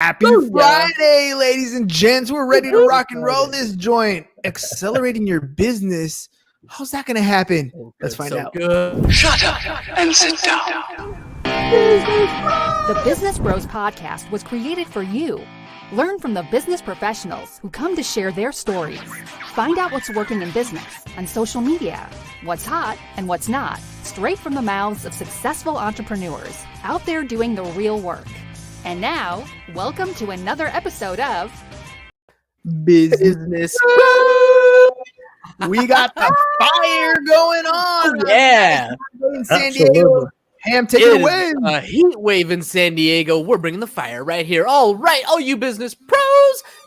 Happy Friday, ladies and gents. We're ready to rock and roll this joint. Accelerating your business. How's that going to happen? Let's find out. Good. Shut up and sit down. The Business Bros Podcast was created for you. Learn from the business professionals who come to share their stories. Find out what's working in business, on social media, what's hot and what's not, straight from the mouths of successful entrepreneurs out there doing the real work. And now, welcome to another episode of Business. We got the fire going on. Yeah. In San Diego. Ham, take it away. A heat wave in San Diego. We're bringing the fire right here. All right, all you business pros.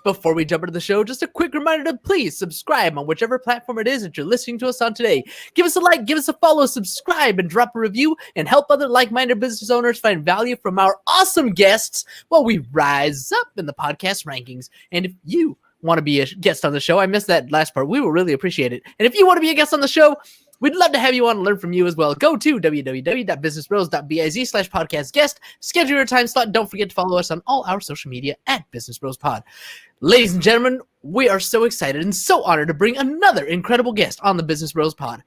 Before we jump into the show, just a quick reminder to please subscribe on whichever platform it is that you're listening to us on today. Give us a like, give us a follow, subscribe, and drop a review, and help other like-minded business owners find value from our awesome guests while we rise up in the podcast rankings. And if you want to be a guest on the show, I missed that last part, we will really appreciate it. And if you want to be a guest on the show, we'd love to have you on and learn from you as well. Go to www.businessbros.biz/podcast guest. Schedule your time slot. Don't forget to follow us on all our social media at Business Bros Pod. Ladies and gentlemen, we are so excited and so honored to bring another incredible guest on the Business Bros Pod.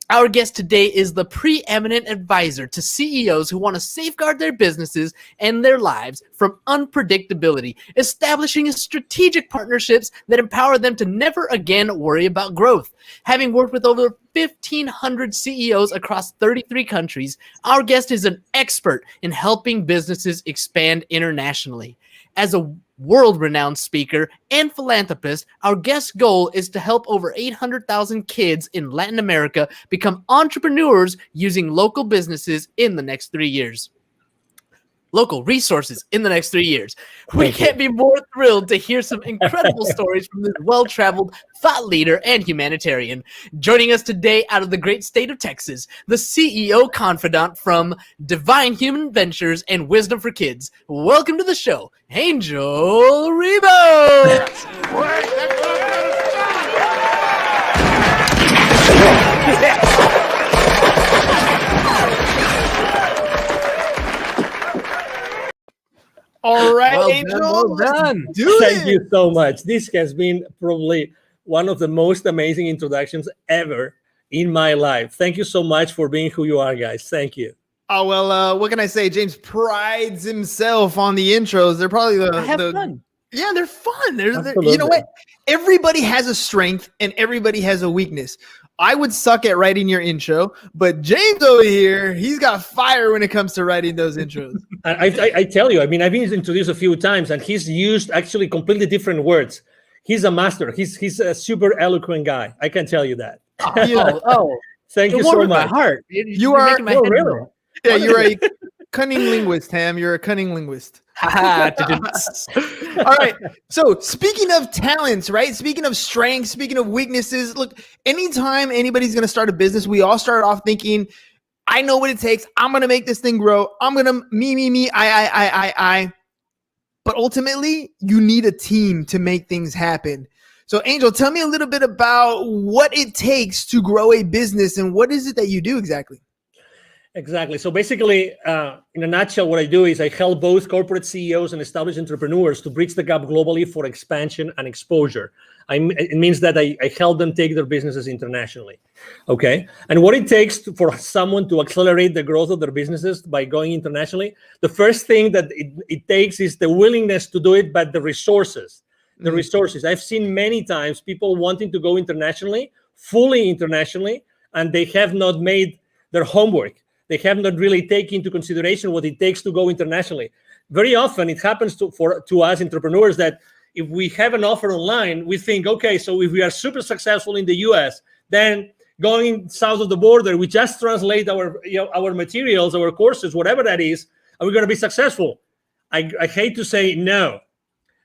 Our guest today is the preeminent advisor to CEOs who want to safeguard their businesses and their lives from unpredictability, establishing strategic partnerships that empower them to never again worry about growth. Having worked with over 1,500 CEOs across 33 countries, our guest is an expert in helping businesses expand internationally. As a world-renowned speaker and philanthropist, our guest's goal is to help over 800,000 kids in Latin America become entrepreneurs using local businesses in the next 3 years. Local resources in the next 3 years. We can't be more thrilled to hear some incredible stories from this well-traveled thought leader and humanitarian. Joining us today out of the great state of Texas, the CEO Confidant from Divine Human Ventures and Wisdom for Kids. Welcome to the show, Angel Rebo. All right, Well Angel. done, well done. Thank you so much. This has been probably one of the most amazing introductions ever in my life. Thank you so much for being who you are, guys. Thank you. Oh, well, what can I say? James prides himself on the intros. They're probably Fun. Yeah, they're fun. They're you know what? Everybody has a strength and everybody has a weakness. I would suck at writing your intro, but James over here, he's got fire when it comes to writing those intros. I tell you, I mean, I've been introduced a few times, and he's used actually completely different words. He's a master. He's a super eloquent guy. I can tell you that. Thank you so much. My heart. You are making my head really? roll. Yeah, you're a cunning linguist, Ham. You're a cunning linguist. All right. So speaking of talents, right? Speaking of strengths, speaking of weaknesses, look, anytime anybody's going to start a business, we all start off thinking, I know what it takes. I'm going to make this thing grow. I'm going to me, I. But ultimately, you need a team to make things happen. So Angel, tell me a little bit about what it takes to grow a business and what is it that you do exactly? Exactly. So basically, in a nutshell, what I do is I help both corporate CEOs and established entrepreneurs to bridge the gap globally for expansion and exposure. It means that I help them take their businesses internationally. Okay. And what it takes for someone to accelerate the growth of their businesses by going internationally, the first thing that it takes is the willingness to do it, but the resources. The resources. I've seen many times people wanting to go internationally, fully internationally, and they have not made their homework. They have not really taken into consideration what it takes to go internationally. Very often it happens to us entrepreneurs that if we have an offer online, we think, okay, so if we are super successful in the US, then going south of the border, we just translate our materials, our courses, whatever that is, and we're going to be successful. I hate to say no.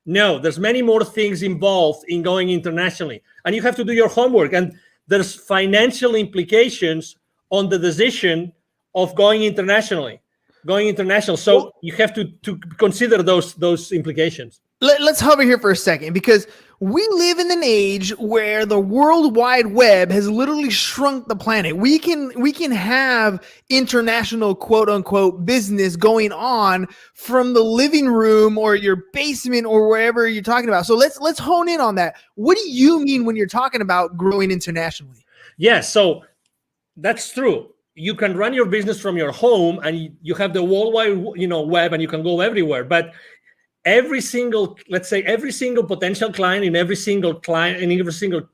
No, there's many more things involved in going internationally, and you have to do your homework, and there's financial implications on the decision of going international. So you have to consider those implications. Let's hover here for a second, because we live in an age where the World Wide Web has literally shrunk the planet. We can have international quote unquote business going on from the living room or your basement or wherever you're talking about. So let's hone in on that. What do you mean when you're talking about growing internationally? Yes, so that's true. You can run your business from your home, and you have the worldwide, web, and you can go everywhere. But every single potential client in every single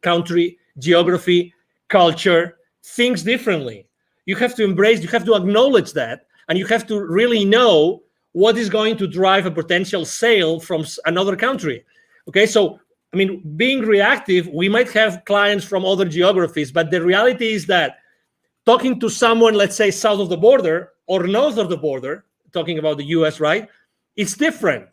country, geography, culture thinks differently. You have to embrace, you have to acknowledge that, and you have to really know what is going to drive a potential sale from another country. Okay, so I mean, being reactive, we might have clients from other geographies, but the reality is that talking to someone, let's say, south of the border or north of the border, talking about the US, right? It's different.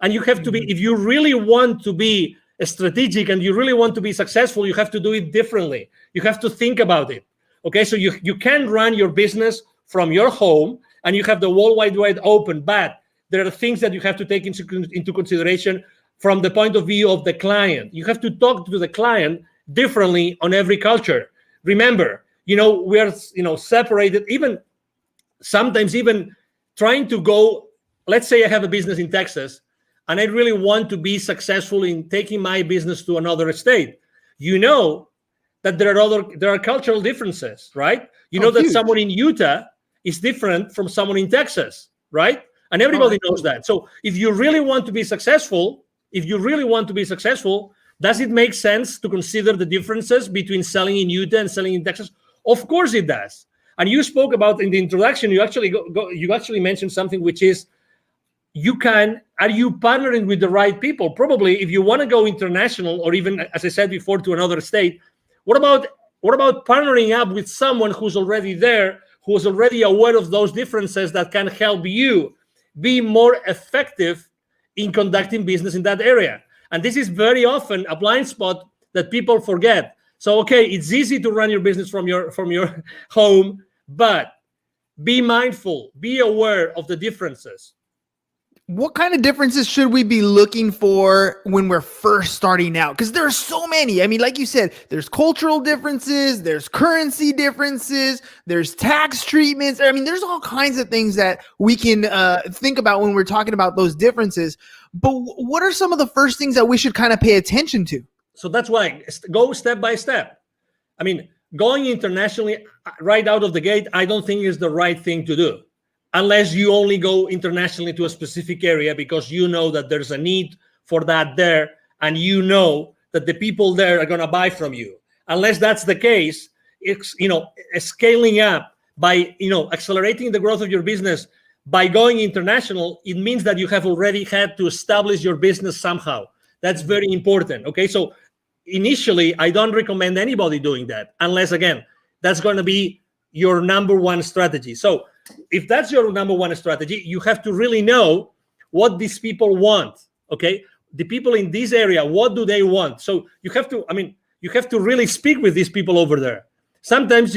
And you have to be, if you really want to be strategic and you really want to be successful, you have to do it differently. You have to think about it. Okay, so you can run your business from your home and you have the World Wide Web open, but there are things that you have to take into consideration from the point of view of the client. You have to talk to the client differently on every culture. Remember, we are, separated, even sometimes even trying to go, let's say I have a business in Texas and I really want to be successful in taking my business to another state. That there are cultural differences, right? That huge. Someone in Utah is different from someone in Texas, right? And everybody knows that. So if you really want to be successful, does it make sense to consider the differences between selling in Utah and selling in Texas? Of course it does. And you spoke about in the introduction, you actually mentioned something, which is, are you partnering with the right people? Probably if you want to go international, or even, as I said before, to another state, what about partnering up with someone who's already there, who's already aware of those differences, that can help you be more effective in conducting business in that area? And this is very often a blind spot that people forget. So, okay, it's easy to run your business from your home, but be mindful, be aware of the differences. What kind of differences should we be looking for when we're first starting out? Because there are so many. I mean, like you said, there's cultural differences, there's currency differences, there's tax treatments. I mean, there's all kinds of things that we can think about when we're talking about those differences. But what are some of the first things that we should kind of pay attention to? So that's why go step by step. I mean, going internationally right out of the gate, I don't think is the right thing to do, unless you only go internationally to a specific area because you know that there's a need for that there, and you know that the people there are going to buy from you. Unless that's the case, it's scaling up by accelerating the growth of your business by going international. It means that you have already had to establish your business somehow. That's very important. Okay, so initially, I don't recommend anybody doing that unless, again, that's going to be your number one strategy. So if that's your number one strategy, you have to really know what these people want. Okay, the people in this area, what do they want? So you have to really speak with these people over there. Sometimes,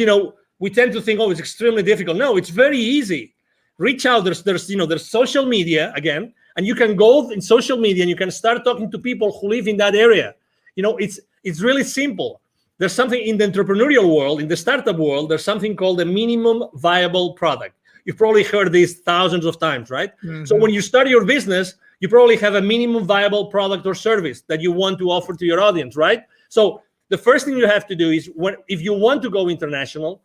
we tend to think, oh, it's extremely difficult. No, it's very easy. Reach out. There's social media again, and you can go in social media and you can start talking to people who live in that area. It's really simple. There's something in the entrepreneurial world, in the startup world, there's something called a minimum viable product. You've probably heard this thousands of times, right? Mm-hmm. So when you start your business, you probably have a minimum viable product or service that you want to offer to your audience, right? So the first thing you have to do is, if you want to go international,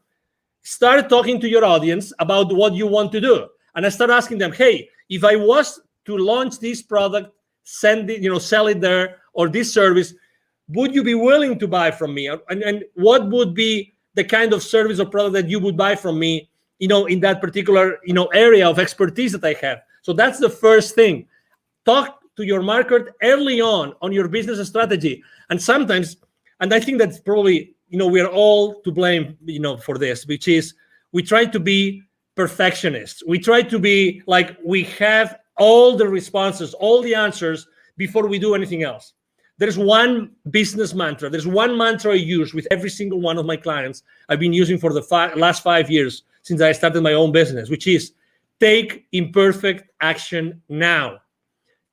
start talking to your audience about what you want to do. And I start asking them, hey, if I was to launch this product, sell it there, or this service, would you be willing to buy from me? And what would be the kind of service or product that you would buy from me, in that particular, area of expertise that I have? So that's the first thing. Talk to your market early on your business strategy. And sometimes, and I think that's probably, we are all to blame, for this, which is we try to be perfectionists. We try to be like, we have all the responses, all the answers before we do anything else. There's one business mantra. There's one mantra I use with every single one of my clients. I've been using for the last 5 years since I started my own business, which is take imperfect action now.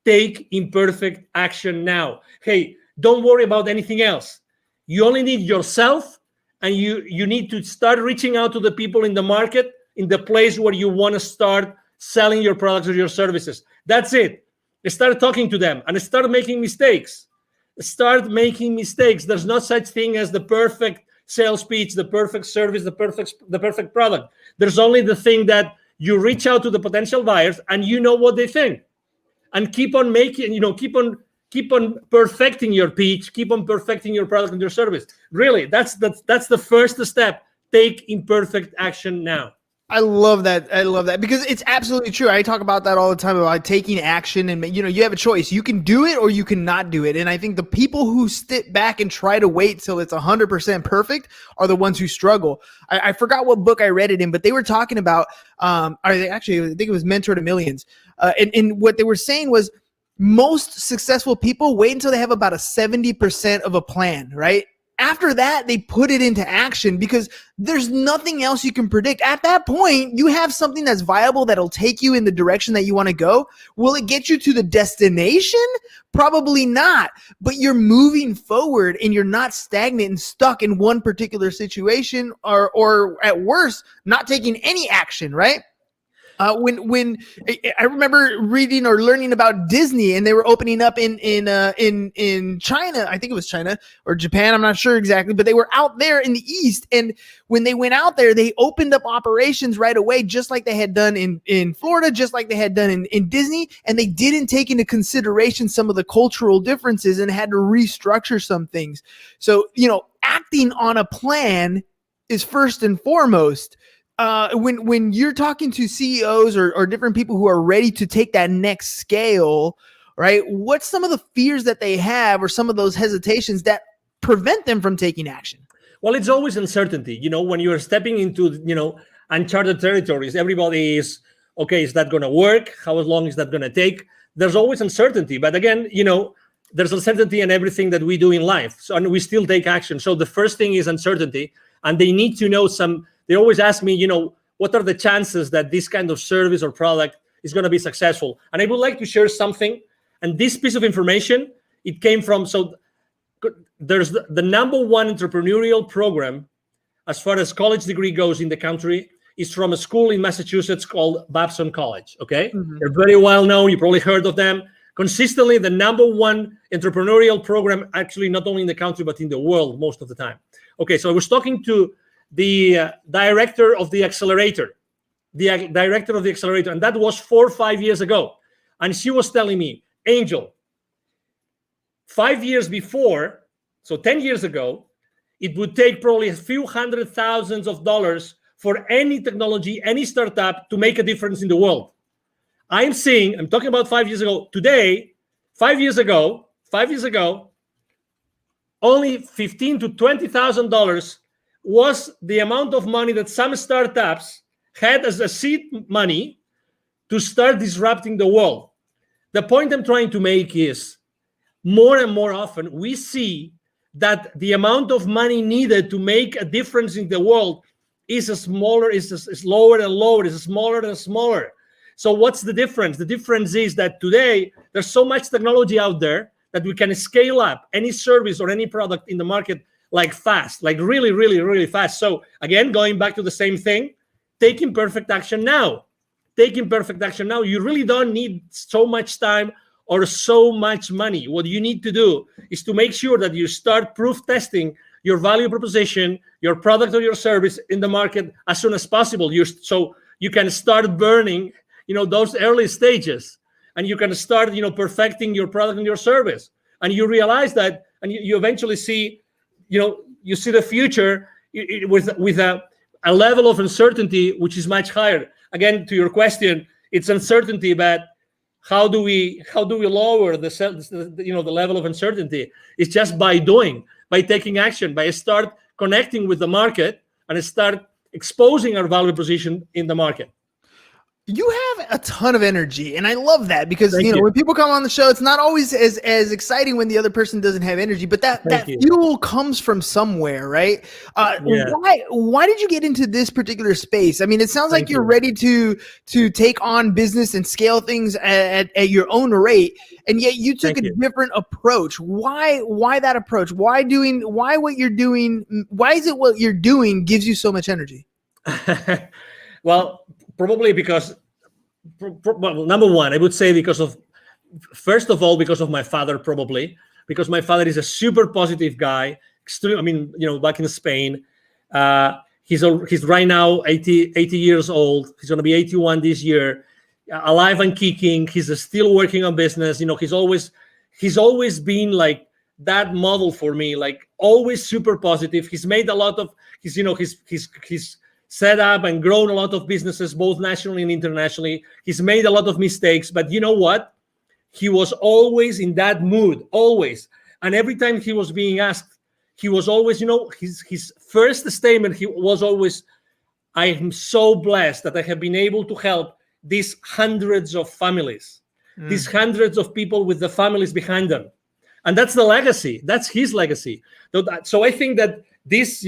Take imperfect action now. Hey, Don't worry about anything else. You only need yourself, and you need to start reaching out to the people in the market, in the place where you want to start selling your products or your services. That's it. Start talking to them and start making mistakes. Start making mistakes. There's no such thing as the perfect sales pitch, the perfect service, the perfect product. There's only the thing that you reach out to the potential buyers and you know what they think, and keep on making, keep on perfecting your pitch, keep on perfecting your product and your service. Really, that's the first step. Take imperfect action now. I love that. I love that because it's absolutely true. I talk about that all the time about taking action, and you have a choice. You can do it or you cannot do it. And I think the people who sit back and try to wait till it's 100% perfect are the ones who struggle. I forgot what book I read it in, but they were talking about, I think it was Mentor to Millions. And what they were saying was most successful people wait until they have about a 70% of a plan, right? After that, they put it into action because there's nothing else you can predict. At that point, you have something that's viable that'll take you in the direction that you want to go. Will it get you to the destination? Probably not. But you're moving forward and you're not stagnant and stuck in one particular situation or at worst, not taking any action, right? When I remember reading or learning about Disney, and they were opening up in China, I think it was China or Japan, I'm not sure exactly, but they were out there in the East. And when they went out there, they opened up operations right away, just like they had done in Florida, just like they had done in Disney. And they didn't take into consideration some of the cultural differences and had to restructure some things. So, acting on a plan is first and foremost. When you're talking to CEOs or different people who are ready to take that next scale, right? What's some of the fears that they have or some of those hesitations that prevent them from taking action? Well, it's always uncertainty. When you're stepping into, uncharted territories, everybody is, okay, is that going to work? How long is that going to take? There's always uncertainty. But again, there's uncertainty in everything that we do in life. So, and we still take action. So the first thing is uncertainty. And they need to know they always ask me, what are the chances that this kind of service or product is going to be successful? And I would like to share something. And this piece of information, it came from, there's the number one entrepreneurial program as far as college degree goes in the country is from a school in Massachusetts called Babson College, okay? Mm-hmm. They're very well known. You probably heard of them. Consistently, the number one entrepreneurial program, actually not only in the country, but in the world most of the time. Okay, so I was talking to the director of the accelerator, and that was 4 or 5 years ago. And she was telling me, Angel, 5 years before, so 10 years ago, it would take probably a few $100,000s for any technology, any startup to make a difference in the world. I'm talking about 5 years ago. Today, 5 years ago, only $15,000 to $20,000 was the amount of money that some startups had as a seed money to start disrupting the world. The point I'm trying to make is more and more often we see that the amount of money needed to make a difference in the world is lower and lower, is smaller and smaller. So what's the difference? The difference is that today there's so much technology out there that we can scale up any service or any product in the market like fast, like really, really, really fast. So again, going back to the same thing, take imperfect action now. Take imperfect action now. You really don't need so much time or so much money. What you need to do is to make sure that you start proof testing your value proposition, your product or your service in the market as soon as possible. So you can start burning, those early stages, and you can start, perfecting your product and your service. And you realize that, and you eventually see, you see the future with a level of uncertainty which is much higher. Again, to your question, it's uncertainty, but how do we lower the level of uncertainty? It's just by taking action, by start connecting with the market and start exposing our value proposition in the market. You have a ton of energy, and I love that because Thank you. when people come on the show, it's not always as exciting when the other person doesn't have energy, but that Thank you. fuel comes from somewhere, right? Yeah. Why did you get into this particular space? I mean, it sounds like Thank you're you. ready to take on business and scale things at your own rate, and yet you took Thank a you. different approach. Why that approach? Why what you're doing? Why is it what you're doing gives you so much energy? Well, probably because, well, number one, I would say first of all, because of my father, probably because my father is a super positive guy. I mean, back in Spain, he's right now 80 years old. He's going to be 81 this year, alive and kicking. He's still working on business. He's always been like that model for me, like always super positive. He's made a lot of, he's set up and grown a lot of businesses, both nationally and internationally. He's made a lot of mistakes, but you know what? He was always in that mood, always. And every time he was being asked, he was always, his first statement, he was always, I am so blessed that I have been able to help these hundreds of families, these hundreds of people with the families behind them. And that's the legacy. That's his legacy. So I think that this,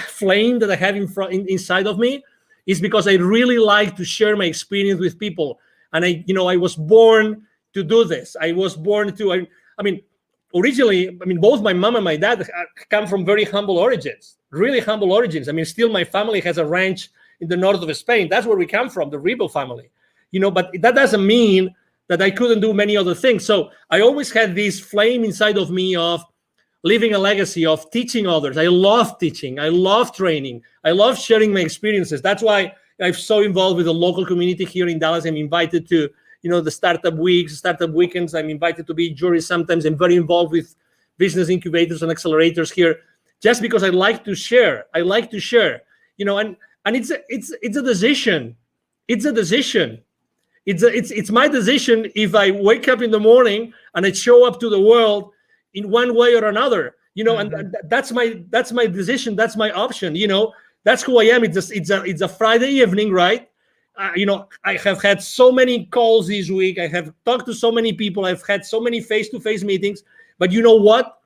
flame that I have inside of me is because I really like to share my experience with people. And I was born to do this. I was born to, I mean, originally, both my mom and my dad come from very humble origins, really humble origins. I mean, still my family has a ranch in the north of Spain. That's where we come from, the Rebel family, but that doesn't mean that I couldn't do many other things. So I always had this flame inside of me of leaving a legacy, of teaching others. I love teaching. I love training. I love sharing my experiences. That's why I'm so involved with the local community here in Dallas. I'm invited to, the startup weeks, startup weekends. I'm invited to be jury sometimes. I'm very involved with business incubators and accelerators here, just because I like to share. I like to share, and it's a decision. It's a decision. It's my decision if I wake up in the morning and I show up to the world in one way or another, and that's my decision. That's my option. That's who I am. It's a Friday evening, right? I have had so many calls this week. I have talked to so many people. I've had so many face-to-face meetings. But you know what?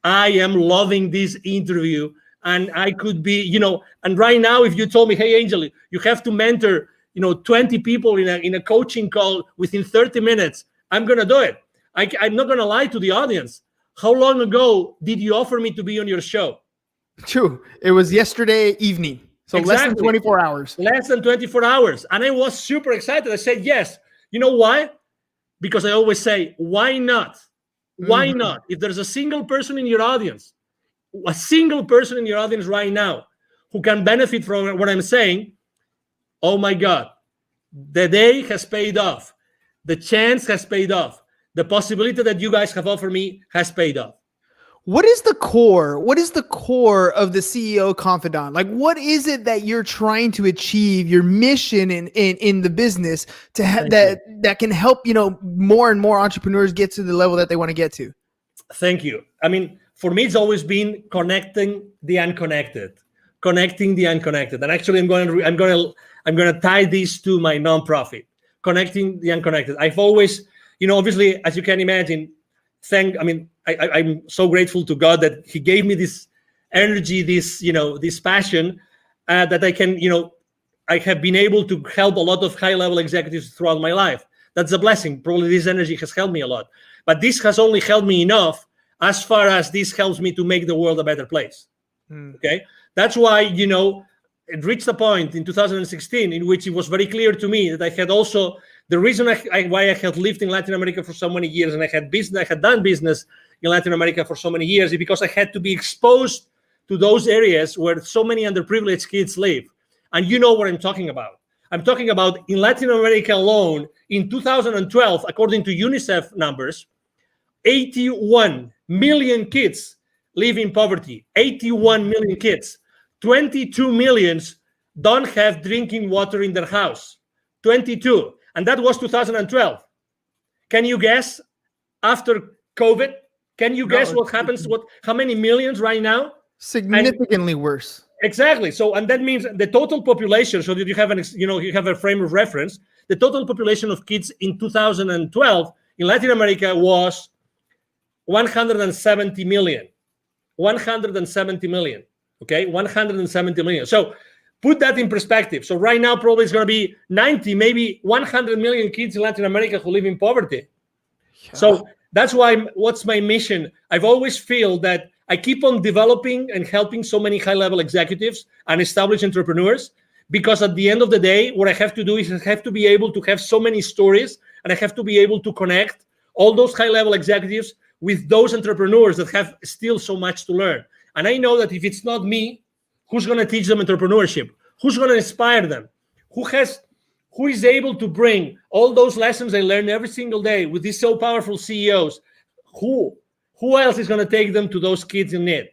I am loving this interview, and I could be, And right now, if you told me, hey, Angel, you have to mentor, 20 people in a coaching call within 30 minutes, I'm gonna do it. I'm not gonna lie to the audience. How long ago did you offer me to be on your show? True. It was yesterday evening. So Exactly. less than 24 hours. Less than 24 hours. And I was super excited. I said, yes. You know why? Because I always say, why not? Why not? If there's a single person in your audience right now who can benefit from what I'm saying, oh my God, the day has paid off. The chance has paid off. The possibility that you guys have offered me has paid off. What is the core? What is the core of the CEO Confidant? Like, what is it that you're trying to achieve? Your mission in the business to have that can help more and more entrepreneurs get to the level that they want to get to. Thank you. I mean, for me, it's always been connecting the unconnected. And actually, I'm going to tie this to my nonprofit, connecting the unconnected. I've always, obviously, as you can imagine, I'm so grateful to God that He gave me this energy, this passion that I can, I have been able to help a lot of high-level executives throughout my life. That's a blessing. Probably this energy has helped me a lot. But this has only helped me enough as far as this helps me to make the world a better place. Okay? That's why, it reached a point in 2016 in which it was very clear to me that I had also, the reason why I had lived in Latin America for so many years and I had done business in Latin America for so many years is because I had to be exposed to those areas where so many underprivileged kids live. And you know what I'm talking about. I'm talking about in Latin America alone, in 2012, according to UNICEF numbers, 81 million kids live in poverty. 81 million kids. 22 million don't have drinking water in their house. 22. And that was 2012. Can you guess after COVID? Can you guess what happens? How many millions right now? Significantly worse. Exactly. So, and that means the total population, so that you have you have a frame of reference. the total population of kids in 2012 in Latin America was 170 million. 170 million. Okay, 170 million. So put that in perspective. So right now, probably it's going to be 90, maybe 100 million kids in Latin America who live in poverty. Yeah. So that's why, what's my mission? I've always feel that I keep on developing and helping so many high-level executives and established entrepreneurs, because at the end of the day, what I have to do is I have to be able to have so many stories, and I have to be able to connect all those high-level executives with those entrepreneurs that have still so much to learn. And I know that if it's not me, who's going to teach them entrepreneurship? Who's going to inspire them? Who is able to bring all those lessons I learn every single day with these so powerful CEOs? Who else is going to take them to those kids in need?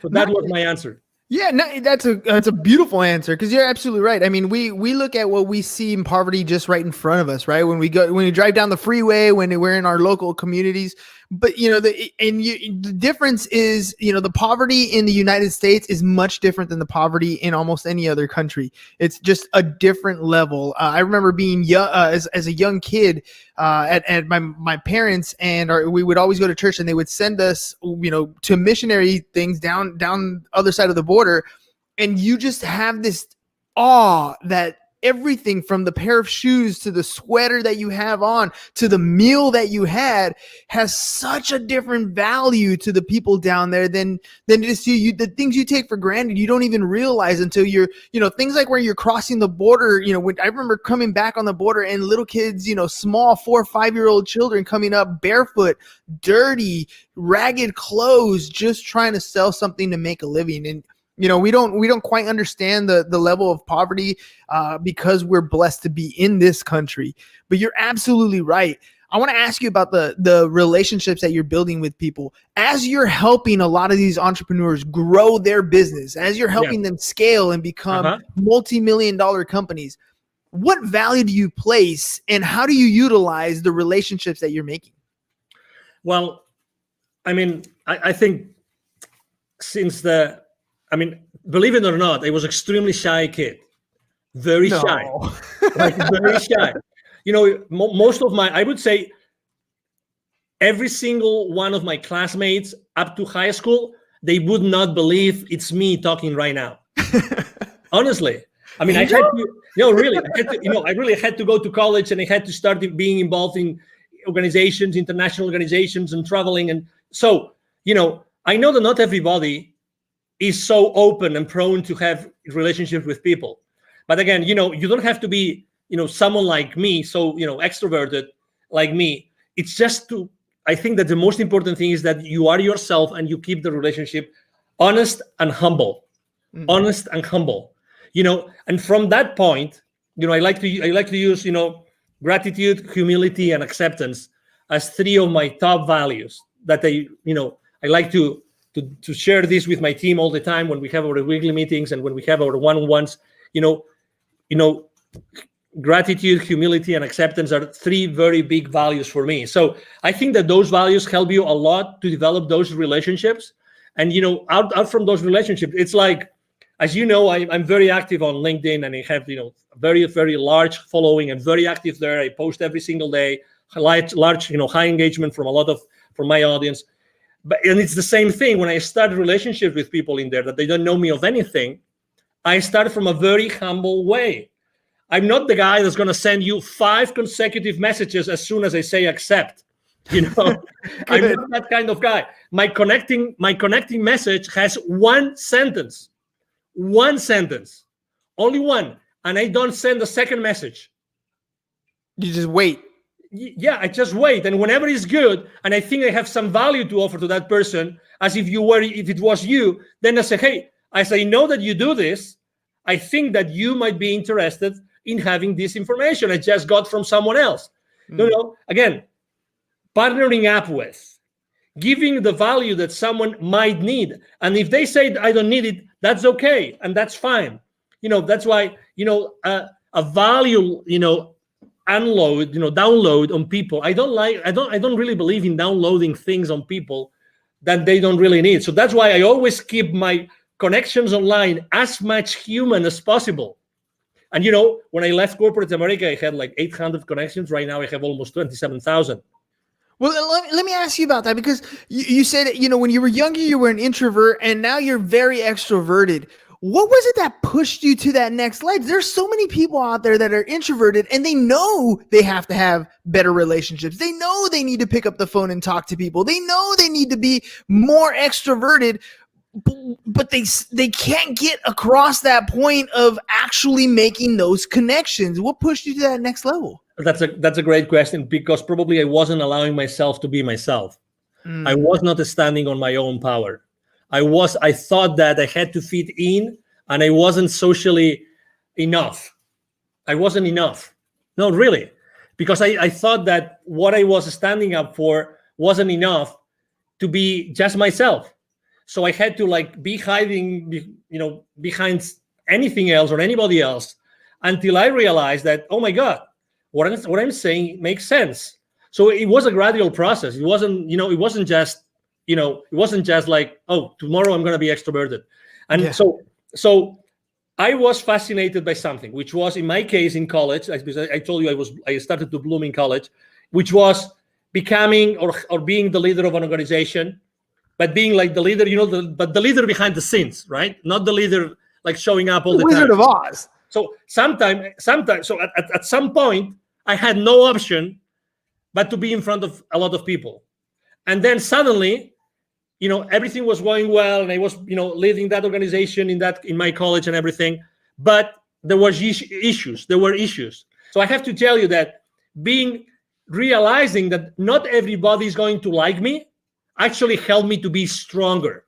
So that was my answer. Yeah, no, that's a beautiful answer, because you're absolutely right. I mean, we look at what we see in poverty just right in front of us, right? When we drive down the freeway, when we're in our local communities. But the difference is, the poverty in the United States is much different than the poverty in almost any other country. It's just a different level. I remember being young, as a young kid, at my parents, and we would always go to church, and they would send us, to missionary things down the other side of the border, and you just have this awe that everything from the pair of shoes to the sweater that you have on to the meal that you had has such a different value to the people down there than it is to you. The things you take for granted, you don't even realize until you're, things like where you're crossing the border. When I remember coming back on the border and little kids, small 4 or 5-year-old children coming up barefoot, dirty, ragged clothes, just trying to sell something to make a living. And we don't quite understand the level of poverty because we're blessed to be in this country. But you're absolutely right. I want to ask you about the relationships that you're building with people as you're helping a lot of these entrepreneurs grow their business, as you're helping them scale and become multi-million-dollar companies. What value do you place, and how do you utilize the relationships that you're making? Well, I think believe it or not, I was extremely shy kid, very shy, very shy. Most of I would say every single one of my classmates up to high school, they would not believe it's me talking right now. Honestly. I had to, really, I really had to go to college, and I had to start being involved in organizations, international organizations, and traveling. And so, I know that not everybody is so open and prone to have relationships with people. But again, you don't have to be, someone like me, so, extroverted like me. It's just I think that the most important thing is that you are yourself and you keep the relationship honest and humble. Mm-hmm. Honest and humble, and from that point, I like to use, gratitude, humility, and acceptance as 3 of my top values that I like to share this with my team all the time when we have our weekly meetings and when we have our one-on-ones. Gratitude, humility, and acceptance are 3 very big values for me. So I think that those values help you a lot to develop those relationships. And out from those relationships, it's like, as you know, I'm very active on LinkedIn, and I have very, very large following and very active there. I post every single day, large high engagement from my audience. And it's the same thing when I start relationships with people in there that they don't know me of anything. I start from a very humble way. I'm not the guy that's going to send you 5 consecutive messages as soon as I say accept. I'm not that kind of guy. My connecting message has 1 sentence, only 1, and I don't send a second message. You just wait. Yeah, I just wait, and whenever it's good, and I think I have some value to offer to that person, as if it was you, then I say, hey, as I know that you do this, I think that you might be interested in having this information I just got from someone else. Again, partnering up with, giving the value that someone might need, and if they say I don't need it, that's okay, and that's fine. That's why a value download on people. I don't really believe in downloading things on people that they don't really need. So that's why I always keep my connections online as much human as possible. And when I left corporate America, I had like 800 connections. Right now, I have almost 27,000. Well, let me ask you about that, because you said, when you were younger, you were an introvert, and now you're very extroverted. What was it that pushed you to that next level? There's so many people out there that are introverted, and they know they have to have better relationships. They know they need to pick up the phone and talk to people. They know they need to be more extroverted, but they can't get across that point of actually making those connections. What pushed you to that next level? That's a great question, because probably I wasn't allowing myself to be myself. I was not standing on my own power. I thought that I had to fit in, and I wasn't socially enough. I wasn't enough. No, really. Because I thought that what I was standing up for wasn't enough to be just myself. So I had to be hiding, behind anything else or anybody else, until I realized that, oh my God, what I'm saying makes sense. So it was a gradual process. It wasn't, it wasn't just like, oh, tomorrow I'm going to be extroverted. And so I was fascinated by something, which was, in my case, in college, because I told you I started to bloom in college, which was becoming or being the leader of an organization, but being like the leader, but the leader behind the scenes, right? Not the leader like showing up all the time. Wizard of Oz. So sometimes, so at some point, I had no option but to be in front of a lot of people. And then suddenly, everything was going well, and I was, leading that organization in my college and everything. But there were issues. So I have to tell you that realizing that not everybody is going to like me actually helped me to be stronger.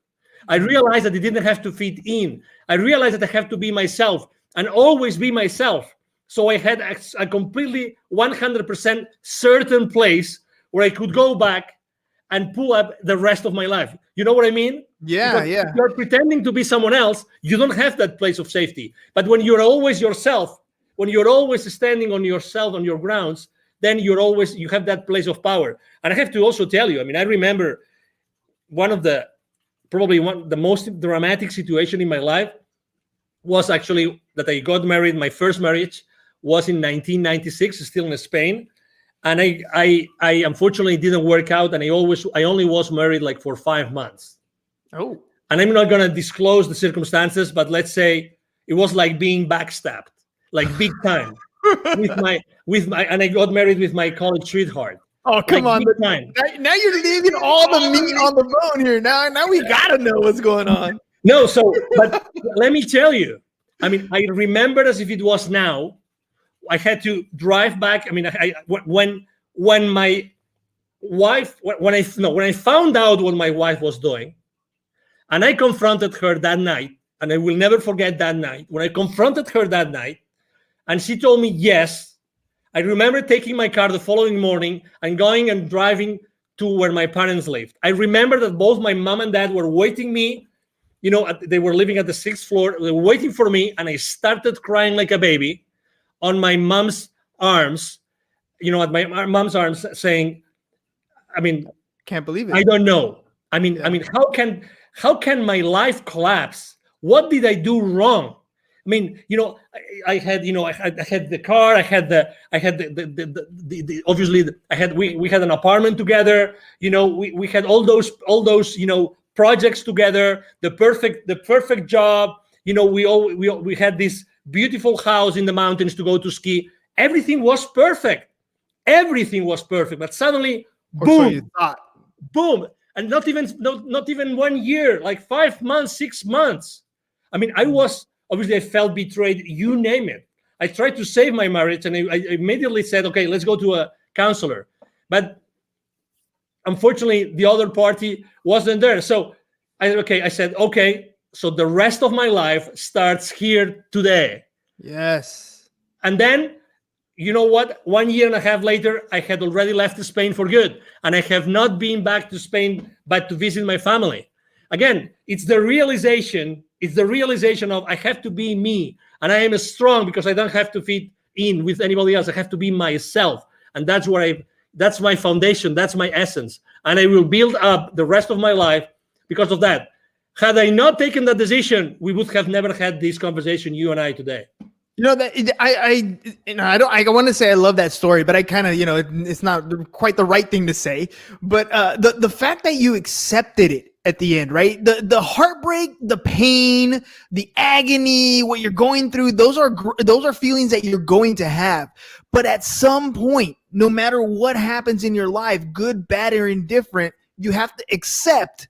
I realized that it didn't have to fit in. I realized that I have to be myself and always be myself. So I had a completely 100% certain place where I could go back and pull up the rest of my life. You know what I mean? Yeah, because if you're pretending to be someone else, you don't have that place of safety. But when you're always yourself, when you're always standing on yourself, on your grounds, then you have that place of power. And I have to also tell you, I remember the most dramatic situation in my life was actually that I got married. My first marriage was in 1996, still in Spain. And I unfortunately didn't work out, and I only was married for 5 months. Oh. And I'm not gonna disclose the circumstances, but let's say it was like being backstabbed, like big time. And I got married with my college sweetheart. Oh, come on. Now you're leaving all the meat on the bone here. Now we gotta know what's going on. No, but let me tell you, I remember as if it was now. I had to drive back. When I found out what my wife was doing, and I confronted her that night, and I will never forget that night, when I confronted her that night, and she told me yes, I remember taking my car the following morning and going and driving to where my parents lived. I remember that both my mom and dad were waiting me, they were living at the 6th floor, they were waiting for me, and I started crying like a baby on my mom's arms, at my mom's arms, saying, can't believe it. I don't know. How can my life collapse? What did I do wrong? I had the car, we had an apartment together, we had all those projects together, the perfect job, we had this beautiful house in the mountains to go to ski. Everything was perfect. But suddenly, boom, so you thought. Boom, and not even 1 year, like 5 months, 6 months. I felt betrayed. You name it. I tried to save my marriage, and I immediately said, okay, let's go to a counselor. But unfortunately, the other party wasn't there. So I said, okay. So the rest of my life starts here today. Yes. And then, you know what? 1 year and a half later, I had already left Spain for good. And I have not been back to Spain, but to visit my family. Again, it's the realization of I have to be me. And I am strong because I don't have to fit in with anybody else. I have to be myself. And that's my foundation. That's my essence. And I will build up the rest of my life because of that. Had I not taken that decision, we would have never had this conversation, you and I, today. You know that I want to say I love that story, but I kind of, it's not quite the right thing to say. But the fact that you accepted it at the end, right? The heartbreak, the pain, the agony, what you're going through, those are feelings that you're going to have. But at some point, no matter what happens in your life, good, bad, or indifferent, you have to accept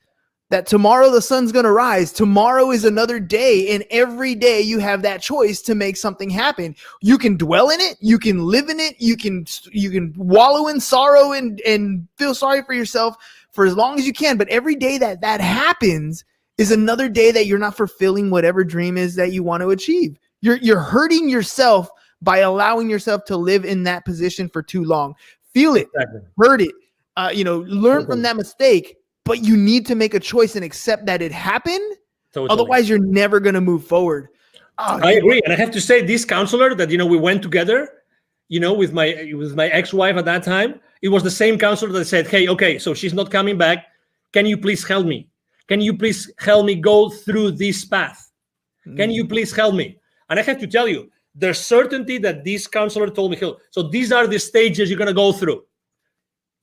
that tomorrow the sun's going to rise. Tomorrow is another day. And every day you have that choice to make something happen. You can dwell in it. You can live in it. You can wallow in sorrow and feel sorry for yourself for as long as you can. But every day that happens is another day that you're not fulfilling whatever dream is that you want to achieve. You're hurting yourself by allowing yourself to live in that position for too long. Feel it, hurt it, learn from that mistake. But you need to make a choice and accept that it happened. Totally. Otherwise, you're never going to move forward. I agree. And I have to say, this counselor that, we went together, with my ex-wife at that time, it was the same counselor that said, hey, okay, so she's not coming back. Can you please help me? Can you please help me go through this path? Can you please help me? And I have to tell you, there's certainty that this counselor told me, so these are the stages you're going to go through.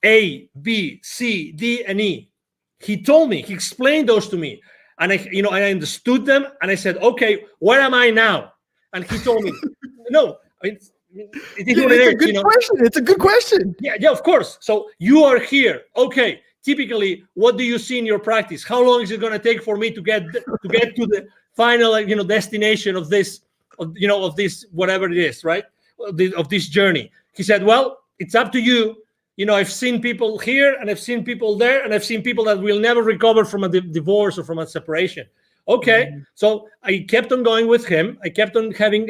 A, B, C, D, and E. He told me, he explained those to me, and I understood them, and I said, okay, where am I now? And he told me, no, it's a good question. It's a good question. Yeah, of course. So you are here. Okay. Typically, what do you see in your practice? How long is it going to take for me to get to the final, destination of this, of this, whatever it is, right? Of this journey. He said, well, it's up to you. I've seen people here and I've seen people there, and I've seen people that will never recover from a divorce or from a separation. Okay. Mm-hmm. So I kept on going with him. I kept on having,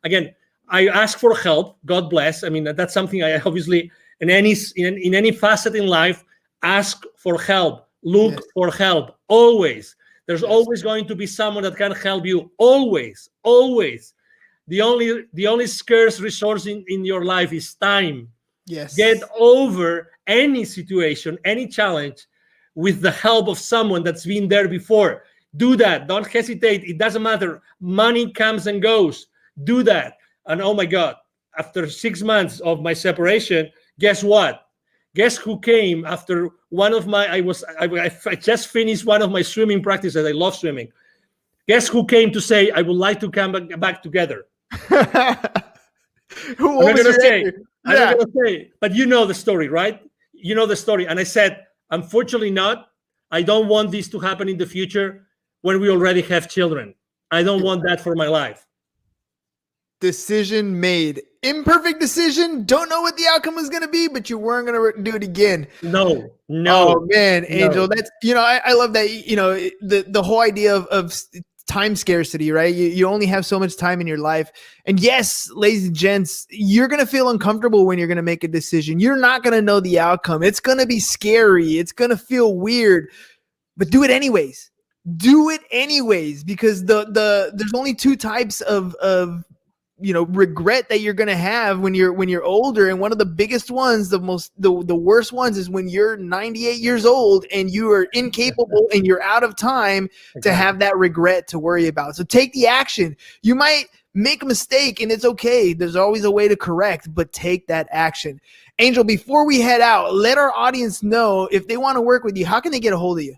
again, I asked for help. God bless. That's something I obviously, in any facet in life, ask for help, look for help. Always. There's always going to be someone that can help you. Always. The only scarce resource in your life is time. Yes. Get over any situation, any challenge with the help of someone that's been there before. Do that. Don't hesitate. It doesn't matter. Money comes and goes. Do that. And oh my God, after 6 months of my separation, guess what? Guess who came after one of my, I just finished one of my swimming practices. I love swimming. Guess who came to say, I would like to come back together? Who was going to say? I'm not going to say, but you know the story, right? You know the story. And I said, unfortunately not. I don't want this to happen in the future when we already have children. I don't want that for my life. Decision made. Imperfect decision. Don't know what the outcome was going to be, but you weren't going to do it again. No. Oh man, Angel, that's, I love that, the whole idea of time scarcity, right? You only have so much time in your life. And yes, ladies and gents, you're going to feel uncomfortable when you're going to make a decision. You're not going to know the outcome. It's going to be scary. It's going to feel weird, but do it anyways. Do it anyways, because there's only two types of regret that you're going to have when you're older. And one of the biggest ones, the worst ones, is when you're 98 years old and you are incapable and you're out of time to have that regret to worry about. So take the action. You might make a mistake and it's okay. There's always a way to correct, but take that action. Angel, before we head out, let our audience know if they want to work with you, how can they get a hold of you?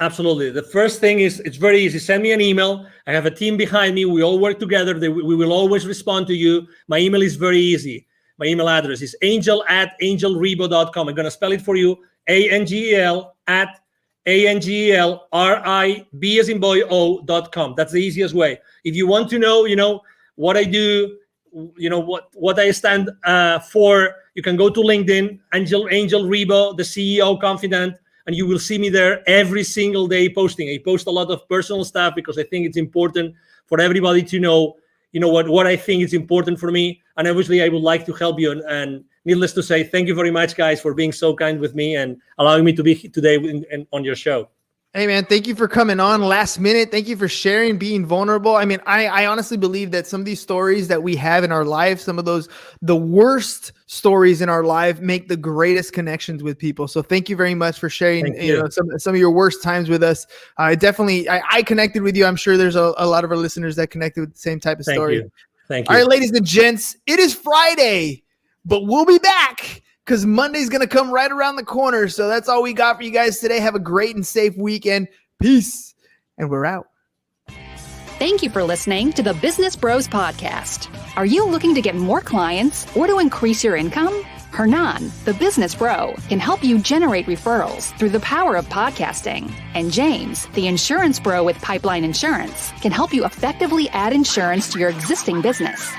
Absolutely. The first thing is, it's very easy. Send me an email. I have a team behind me. We all work together. We will always respond to you. My email is very easy. My email address is angel@angelrebo.com. I'm going to spell it for you. ANGEL@ANGELRIB.com. That's the easiest way. If you want to know, what I do, what I stand for, you can go to LinkedIn, Angel Rebo, the CEO Confidant. And you will see me there every single day posting. I post a lot of personal stuff because I think it's important for everybody to know, what I think is important for me. And obviously, I would like to help you. And needless to say, thank you very much, guys, for being so kind with me and allowing me to be today on your show. Hey, man, thank you for coming on last minute. Thank you for sharing, being vulnerable. I honestly believe that some of these stories that we have in our life, some of the worst stories in our life, make the greatest connections with people. So thank you very much for sharing some of your worst times with us. I connected with you. I'm sure there's a lot of our listeners that connected with the same type of story. Thank you. All right, ladies and gents, it is Friday, but we'll be back because Monday's going to come right around the corner. So that's all we got for you guys today. Have a great and safe weekend. Peace. And we're out. Thank you for listening to the Business Bros Podcast. Are you looking to get more clients or to increase your income? Hernan, the business bro, can help you generate referrals through the power of podcasting. And James, the insurance bro with Pipeline Insurance, can help you effectively add insurance to your existing business.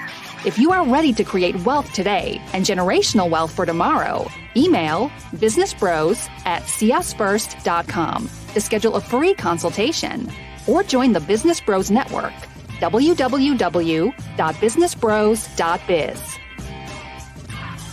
If you are ready to create wealth today and generational wealth for tomorrow, email businessbros@csfirst.com to schedule a free consultation or join the Business Bros Network, www.businessbros.biz.